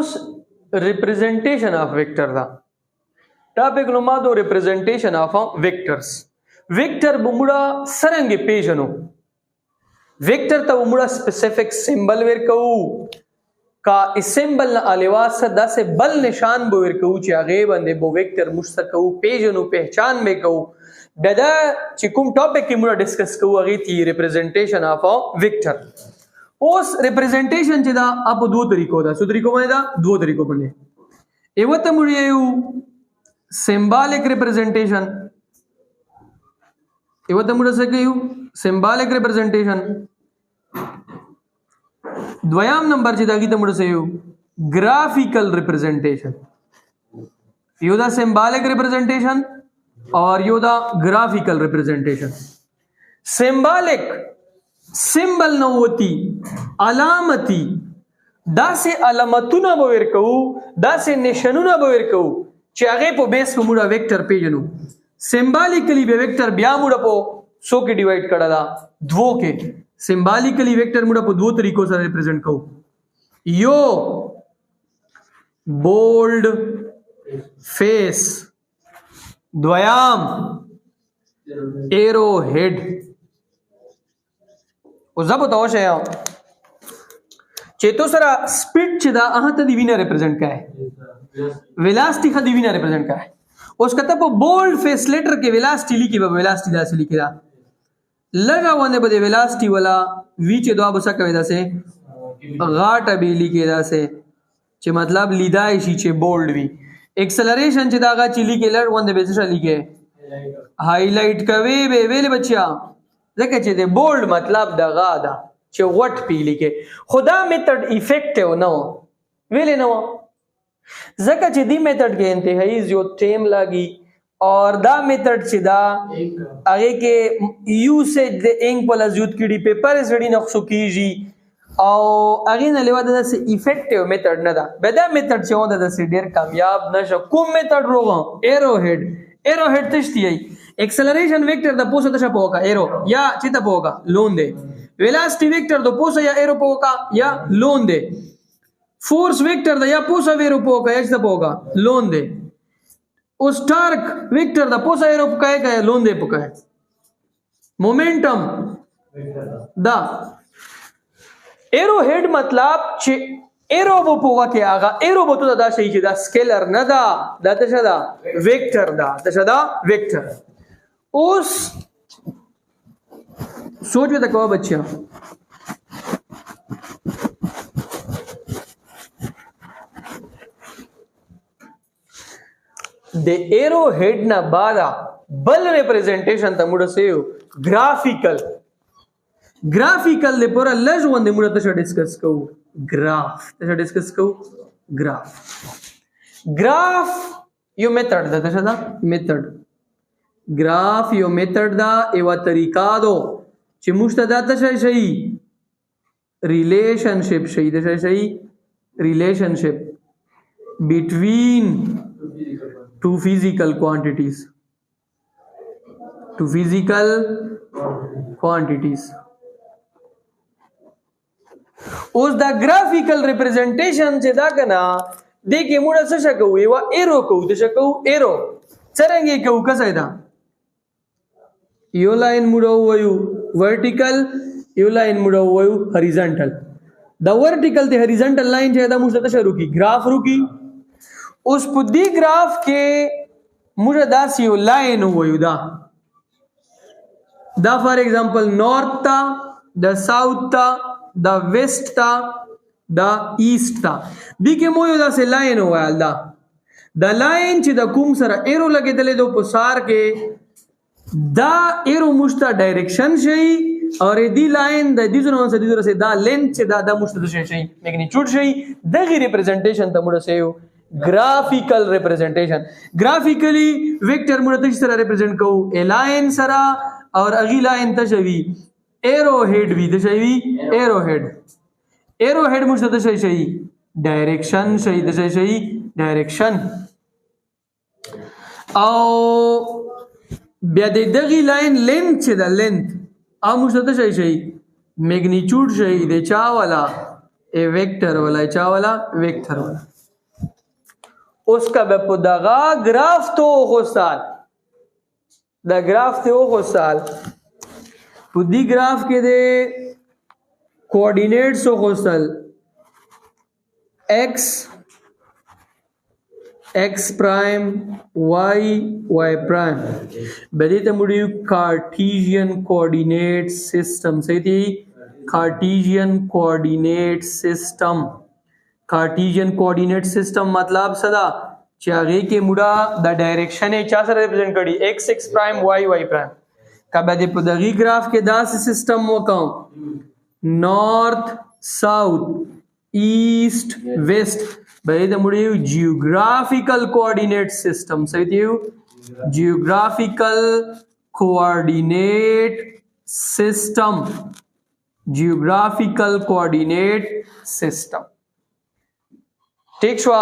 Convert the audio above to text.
اوس ریپرزنټیشن اف ویکټر دا ټاپک نو ما دو ریپرزنټیشن اف ویکټرز ویکټر بمړه سرنګ پیژنو ویکټر ته بمړه سپیسیفک سمبل ورکو کا سمبل علاوه صدا سے بل نشان به ورکو چې هغه باندې بو ویکټر مشتکو پیژنو پہچان به کو ددا چې کوم ټاپک کې موږ ډیسکس کوو هغه تی ریپرزنټیشن اف ویکټر اوس ریپرزنټیشن چې دا اپ دوه طریقو دا څو طریقو باندې دا دوه طریقو باندې ایو ته موږ یو سمبالیک ریپرزنټیشن ایو ته موږ څه کوي سمبالیک ریپرزنټیشن دویم نمبر چې دا کی ته موږ څه یو گرافیکل ریپرزنټیشن یو دا سمبالیک ریپرزنټیشن اور یو دا گرافیکل ریپرزنٹیشن سمبالک سمبل نو ہوتی علامتی دا سے علامتونه به ورکو دا سے نشانونه به ورکو چې هغه په بیس په موږ ویکټر پیژنو سمبالیکلی به ویکټر بیا موږ په سو کې ډیوایډ کړه دا دو کې سمبالیکلی ویکټر موږ په دوه طریقو سره ریپرزینټ کوو یو بولډ فیس دویام ایرو هیډ او زبو ته وشه چې تو سره سپیډ چې دا هغه ته دی وینه ریپرزینټ کای ویلاسټی خدي وینه ریپرزینټ کای اوس کته په بولډ فیس لیټر کې ویلاسټی لیکي به ویلاسټی داسې لیکي دا لګا ونه به ویلاسټی والا وی چې دوا بسا کوي داسې غاټه به لیکي داسې چې مطلب لیدای شي چې بولډ وی ایکسلریشن چې داغه چلی کې لړ وند به څه لیکه هایلایټ کوي به ویل بچیا ځکه چې د بولډ مطلب دغه دا چې وټ پی لیکه خدا میتھډ افیکټیو نو ویل نو ځکه چې دی میتھډ کې انتهایی زیات ټیم لاګي اور دا میتھډ چې دا هغه کې یوسیج د انک په لزیوت کړي پیپر سړي نقصو کیږي او هغه نه لیوا د افیکټیو میتھډ نه دا به دا میتھډ چې ونده د ډیر کامیاب نشه کوم میتھډ روغه ایرو هیډ تشتی ای ایکسلریشن ویکټر د پوسو ته پوکا ایرو یا چې ته پوکا لون دی ویلاسټی ویکټر د پوسو یا ایرو پوکا یا لون دی فورس ویکټر د یا پوسو ایرو پوکا یا چې ته پوکا لون دی او ټارک ویکټر د پوسو ایرو پوکا یا لون دی پوکا مومنټم دا ایرو هیډ مطلب چې ایرو بو پوغه کې هغه ایرو بو ته دا شي چې دا سکیلر نه دا دا څه دا ویکټر دا څه دا ویکټر اوس سوچ وته کوه بچیا د ایرو هیډ نه بعد بل ریپرزنټیشن ته موږ سیو گرافیکل له پورا لږ وند موږ ته ډیسکس کوو گراف ته ډیسکس کوو گراف یو میتھډ دا څه دا میتھډ گراف یو میتھډ دا ایو طریقہ دو چې موږ ته دا څه شي ریلیشنشپ شي دا شي ریلیشنشپ between two physical quantities اوس دا گرافیکل ریپرزنټیشن چې دا کنا د کې موږ څه شکو یو ایرو کو د شکو ایرو څنګه کو کسه دا یو لاین موږ وایو ورټیکل یو لاین موږ وایو هریزونټل دا ورټیکل ته هریزونټل لاین چې دا موږ ته شروع کی گراف روکی اوس په دې گراف کې موږ دا یو لاین وایو دا فار ایگزامپل نارث تا د ساوث تا دا ویسٹ تا دا ایسٹ تا دی کې مو یو داسې لاین وایل دا لاین چې د کوم سره ایرو لګېدلې دو په سار کې دا ایرو مشته ډایرکشن شي اور دی لاین د دې زونه سره د سره دا لینث چې دا مشته شي میګنیټیوډ شي دغه ریپرزنټیشن ته موږ سیو graphical representation graphically vector موږ ته سره ریپرزینټ کوو ا لاین سره اور اغي لاین ته شوی ایرو هیډ وی ته شوی ایرو هیډ موږ ته شي ډایرکشن شي د شي ډایرکشن او بیا د دغه لاین لینث چې د لینث ا موږ ته شي میګنیټیوډ شي د چا والا ए वेक्टर वाला चा वाला वेक्टर वाला उसका به دغه گراف تو غوسال دا گراف ته غوسال په دې گراف کې د کوارډینیټس غوسال x prime y prime بلې ته موږ کارټیزین کوارډینیټ سیستم څه دی کارټیزین کوارډینیټ سیستم کارټیزین کوارډینیټ سیستم مطلب څه دا چې هغه کې موږ د ډایریکشن یې چا سره ریپرزینټ کړي x prime y prime کبه دې په دغه گراف کې داسې سیستم وکاو نارث ساوث ایست ویست بلې ته موږ جیوګرافیکل کوارډینیټ سیستم څه دی جیوګرافیکل کوارډینیټ سیستم geographical coordinate system ٹھیک شو